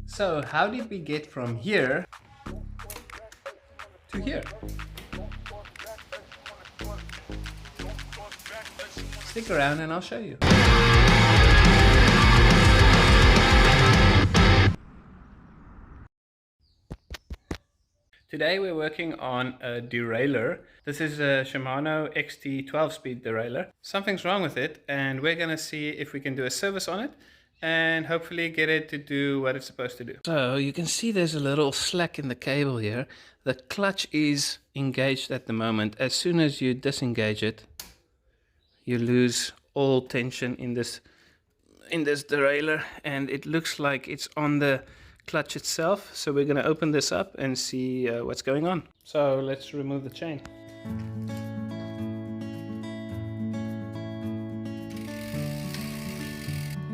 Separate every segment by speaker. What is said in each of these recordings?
Speaker 1: So how did we get from here to here? Stick around and I'll show you. Today we're working on a derailleur. This is a Shimano XT 12-speed derailleur. Something's wrong with it and we're going to see if we can do a service on it and hopefully get it to do what it's supposed to do. So you can see there's a little slack in the cable here. The clutch is engaged at the moment. As soon as you disengage it, you lose all tension in this derailleur, and it looks like it's on the clutch itself. So we're going to open this up and see what's going on. So let's remove the chain.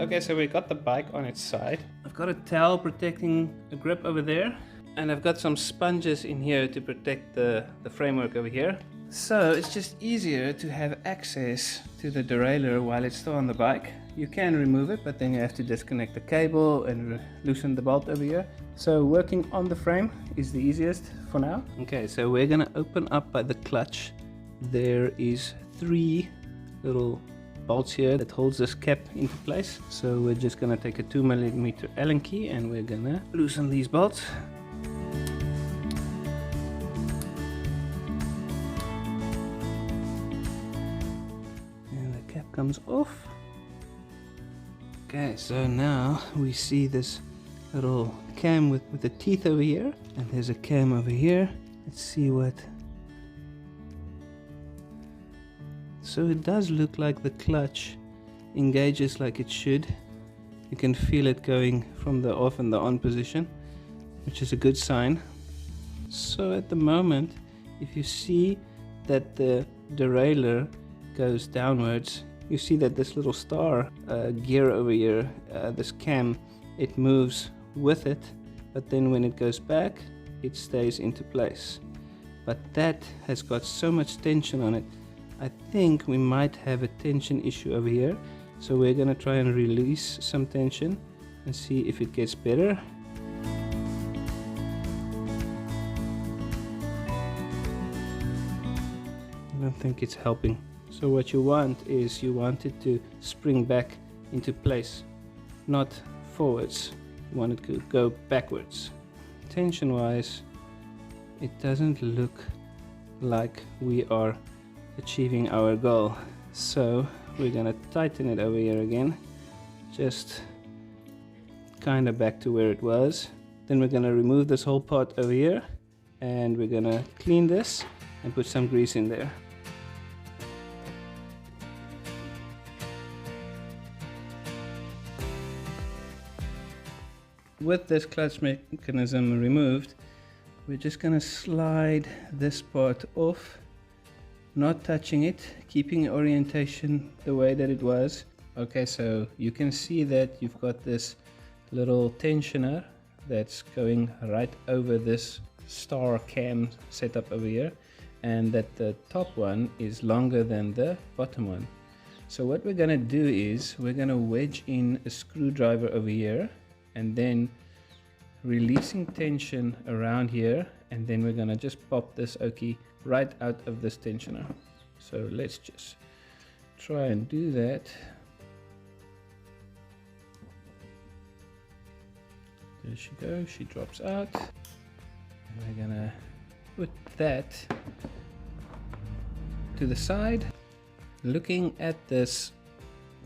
Speaker 1: Okay, so we got the bike on its side. I've got a towel protecting the grip over there, and I've got some sponges in here to protect the framework over here. So it's just easier to have access to the derailleur while it's still on the bike. You can remove it, but then you have to disconnect the cable and loosen the bolt over here. So working on the frame is the easiest for now. Okay, so we're gonna open up by the clutch. There is 3 little bolts here that holds this cap into place. So we're just gonna take a 2mm Allen key and we're gonna loosen these bolts. And the cap comes off. Okay, so now we see this little cam with the teeth over here, and there's a cam over here. Let's see what... So it does look like the clutch engages like it should. You can feel it going from the off and the on position, which is a good sign. So at the moment, if you see that the derailleur goes downwards, you see that this little star gear over here, this cam, it moves with it, but then when it goes back, it stays into place. But that has got so much tension on it, I think we might have a tension issue over here. So we're gonna try and release some tension and see if it gets better. I don't think it's helping. So what you want is you want it to spring back into place, not forwards. You want it to go backwards. Tension wise, it doesn't look like we are achieving our goal. So we're gonna tighten it over here again, just kind of back to where it was. Then we're gonna remove this whole part over here and we're gonna clean this and put some grease in there. With this clutch mechanism removed, we're just going to slide this part off, not touching it, keeping orientation the way that it was. Okay, so you can see that you've got this little tensioner that's going right over this star cam setup over here, and that the top one is longer than the bottom one. So what we're going to do is we're going to wedge in a screwdriver over here, and then releasing tension around here, and then we're gonna just pop this okie right out of this tensioner. So let's just try and do that. There she goes, she drops out. And we're gonna put that to the side. Looking at this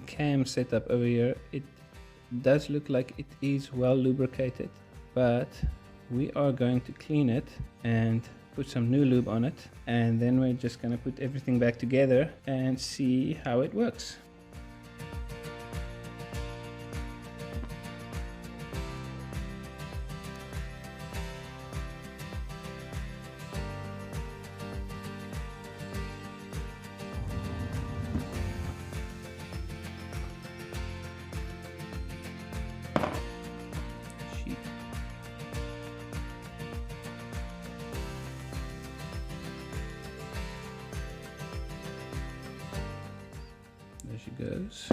Speaker 1: cam setup over here, it does look like it is well lubricated, but we are going to clean it and put some new lube on it, and then we're just going to put everything back together and see how it works. There she goes.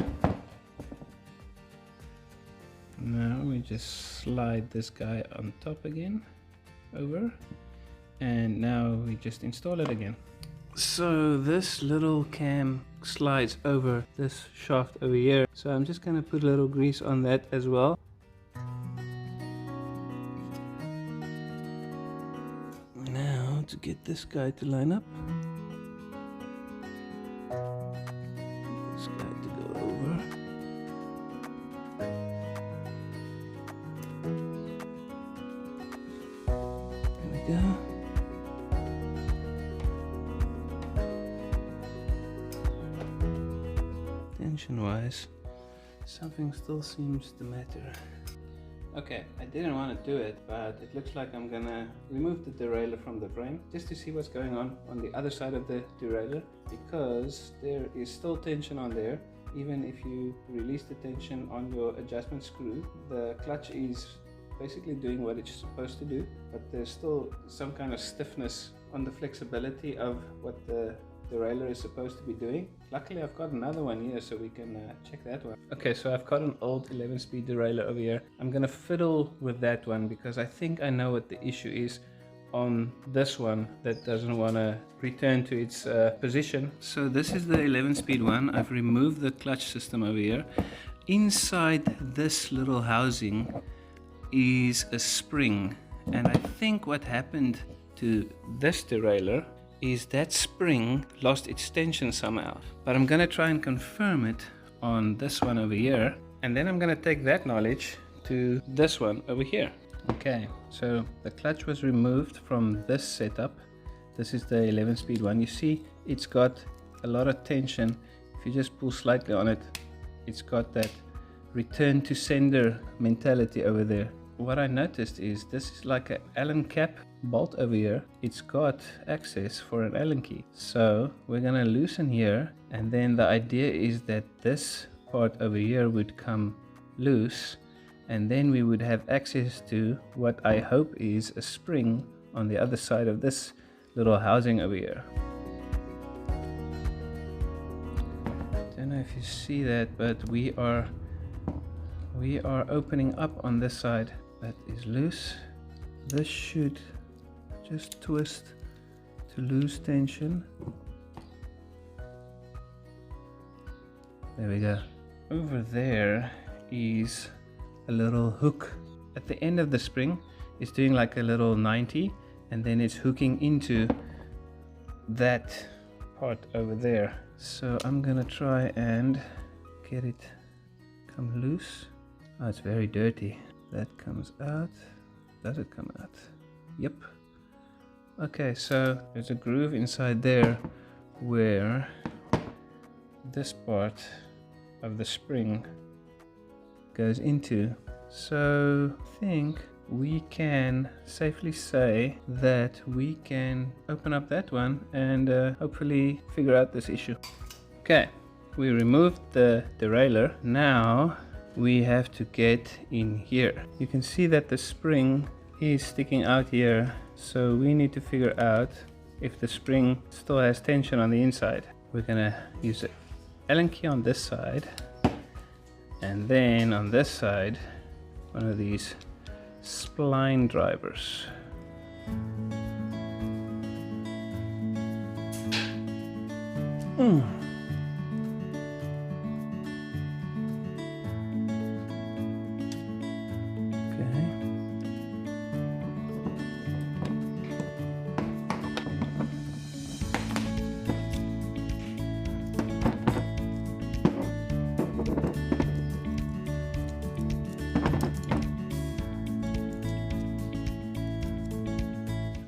Speaker 1: Now we just slide this guy on top again, over, and now we just install it again. So this little cam slides over this shaft over here, so I'm just going to put a little grease on that as well. Now to get this guy to line up, this guy to go over. There we go. Tension-wise, something still seems to matter. Okay, I didn't want to do it, but it looks like I'm gonna remove the derailleur from the frame just to see what's going on the other side of the derailleur, because there is still tension on there. Even if you release the tension on your adjustment screw, the clutch is basically doing what it's supposed to do, but there's still some kind of stiffness on the flexibility of what the derailleur is supposed to be doing. Luckily I've got another one here, so we can check that one. Okay, so I've got an old 11-speed derailleur over here. I'm gonna fiddle with that one because I think I know what the issue is on this one that doesn't want to return to its position. So this is the 11-speed one. I've removed the clutch system over here. Inside this little housing is a spring, and I think what happened to this derailleur is that spring lost its tension somehow. But I'm gonna try and confirm it on this one over here, and then I'm gonna take that knowledge to this one over here. Okay, so the clutch was removed from this setup. This is the 11-speed one. You see it's got a lot of tension. If you just pull slightly on it, it's got that return to sender mentality over there. What I noticed is this is like an Allen cap bolt over here. It's got access for an Allen key. So we're gonna loosen here, and then the idea is that this part over here would come loose, and then we would have access to what I hope is a spring on the other side of this little housing over here. Don't know if you see that, but we are opening up on this side. That is loose. This should just twist to lose tension. There we go. Over there is a little hook at the end of the spring. It's doing like a little 90, and then it's hooking into that part over there. So I'm gonna try and get it come loose. Oh, it's very dirty. That comes out. Does it come out? Yep. Okay, so there's a groove inside there where this part of the spring goes into. So I think we can safely say that we can open up that one and hopefully figure out this issue. Okay, we removed the derailleur. Now we have to get in here. You can see that the spring is sticking out here, so we need to figure out if the spring still has tension on the inside. We're gonna use an Allen key on this side, and then on this side one of these spline drivers.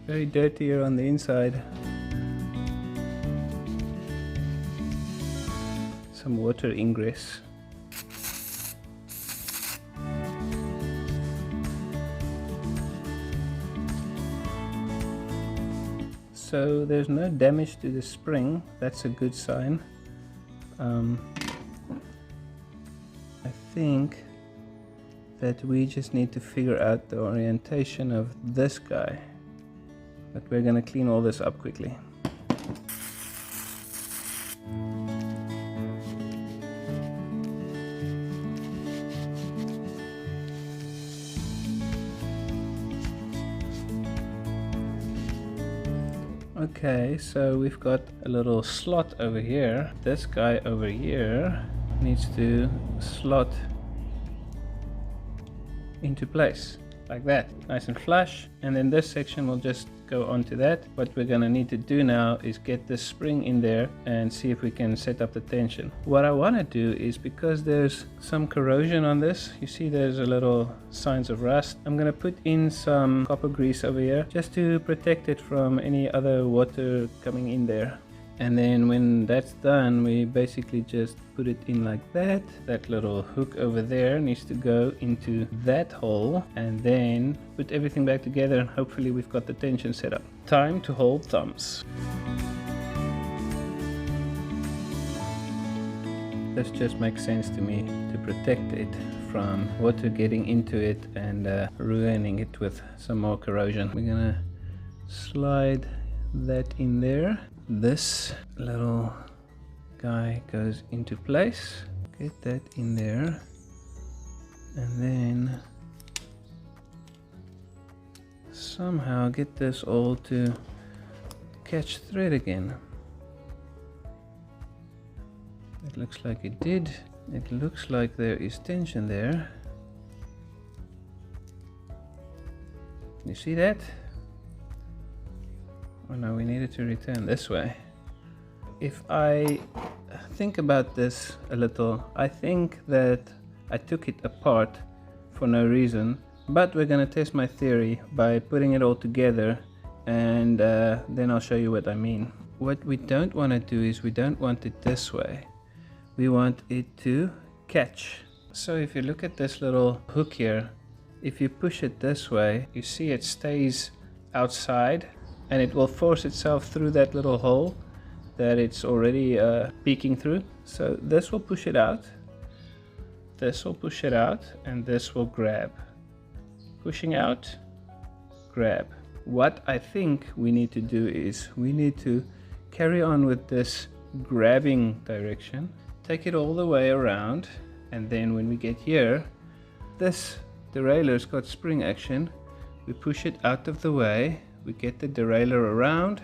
Speaker 1: Very dirty here on the inside. Some water ingress. So there's no damage to the spring. That's a good sign. I think that we just need to figure out the orientation of this guy. But we're gonna clean all this up quickly. Okay, so we've got a little slot over here. This guy over here needs to slot into place like that, nice and flush, and then this section will just go onto that. What we're gonna need to do now is get this spring in there and see if we can set up the tension. What I want to do is, because there's some corrosion on this, you see there's a little signs of rust, I'm gonna put in some copper grease over here just to protect it from any other water coming in there. And then when that's done, we basically just put it in like that. That little hook over there needs to go into that hole, and then put everything back together, and hopefully we've got the tension set up. Time to hold thumbs. This just makes sense to me, to protect it from water getting into it and ruining it with some more corrosion. We're gonna slide that in there. This little guy goes into place. Get that in there, and then somehow get this all to catch thread again. It looks like it did. It looks like there is tension there. You see that? Oh no, we needed to return this way. If I think about this a little, I think that I took it apart for no reason, but we're gonna test my theory by putting it all together, and then I'll show you what I mean. What we don't want to do is, we don't want it this way. We want it to catch. So if you look at this little hook here, if you push it this way, you see it stays outside, and it will force itself through that little hole that it's already peeking through. So this will push it out, this will push it out, and this will grab. Pushing out, grab. What I think we need to do is, we need to carry on with this grabbing direction, take it all the way around, and then when we get here, this derailleur's got spring action, we push it out of the way, we get the derailleur around,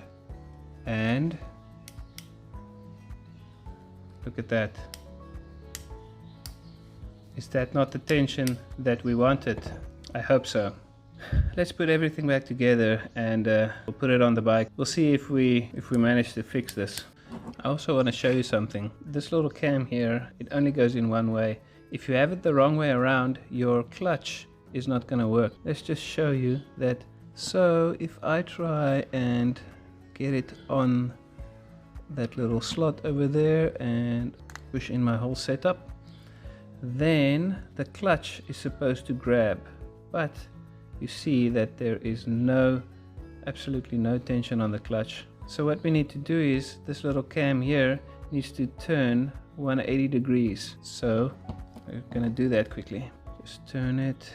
Speaker 1: and look at that. Is that not the tension that we wanted? I hope so. Let's put everything back together, and we'll put it on the bike. We'll see if we manage to fix this. I also want to show you something. This little cam here, it only goes in one way. If you have it the wrong way around, your clutch is not going to work. Let's just show you that. So if I try and get it on that little slot over there and push in my whole setup, then the clutch is supposed to grab, but you see that there is absolutely no tension on the clutch. So what we need to do is, this little cam here needs to turn 180 degrees. So we're gonna do that quickly. Just turn it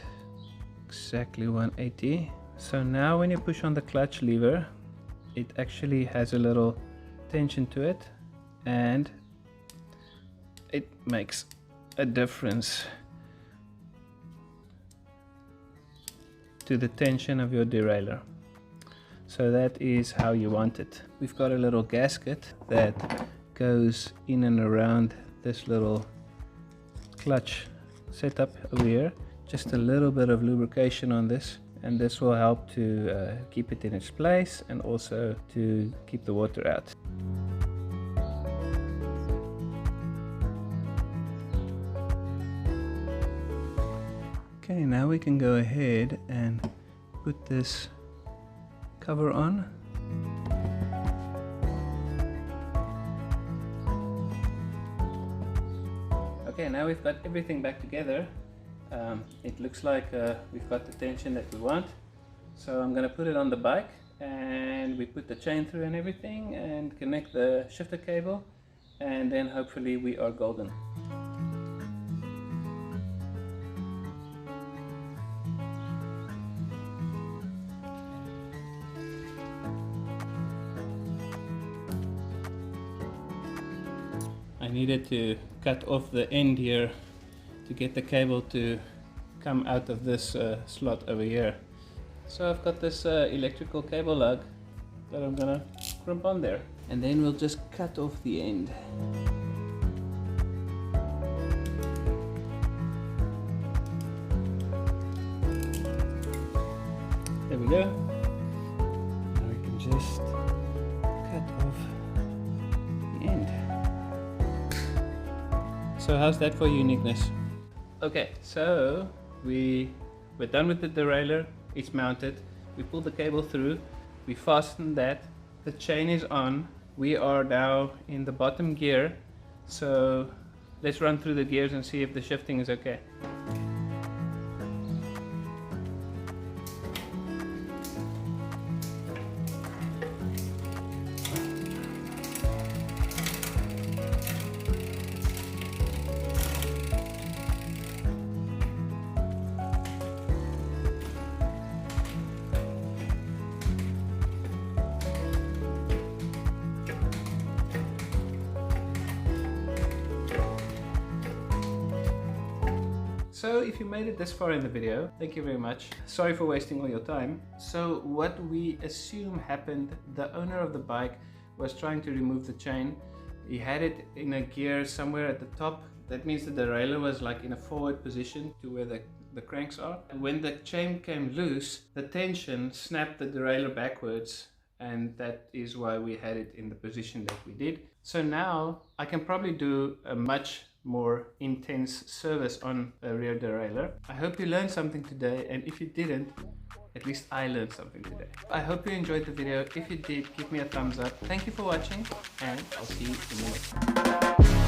Speaker 1: exactly 180. So now when you push on the clutch lever, it actually has a little tension to it, and it makes a difference to the tension of your derailleur. So that is how you want it. We've got a little gasket that goes in and around this little clutch setup over here. Just a little bit of lubrication on this, and this will help to keep it in its place, and also to keep the water out. Okay, now we can go ahead and put this cover on. Okay, now we've got everything back together. It looks like we've got the tension that we want. So I'm going to put it on the bike, and we put the chain through and everything, and connect the shifter cable, and then hopefully we are golden. I needed to cut off the end here to get the cable to come out of this slot over here. So I've got this electrical cable lug that I'm gonna scrimp on there. And then we'll just cut off the end. There we go. Now we can just cut off the end. So how's that for uniqueness? Okay, so we're done with the derailleur. It's mounted. We pull the cable through. We fasten that. The chain is on. We are now in the bottom gear. So let's run through the gears and see if the shifting is okay. So if you made it this far in the video, thank you very much. Sorry for wasting all your time. So what we assume happened, the owner of the bike was trying to remove the chain. He had it in a gear somewhere at the top. That means the derailleur was like in a forward position to where the cranks are. And when the chain came loose, the tension snapped the derailleur backwards, and that is why we had it in the position that we did. So now I can probably do a much more intense service on a rear derailleur. I hope you learned something today, and if you didn't, at least I learned something today. I hope you enjoyed the video. If you did, give me a thumbs up. Thank you for watching, and I'll see you in the next one.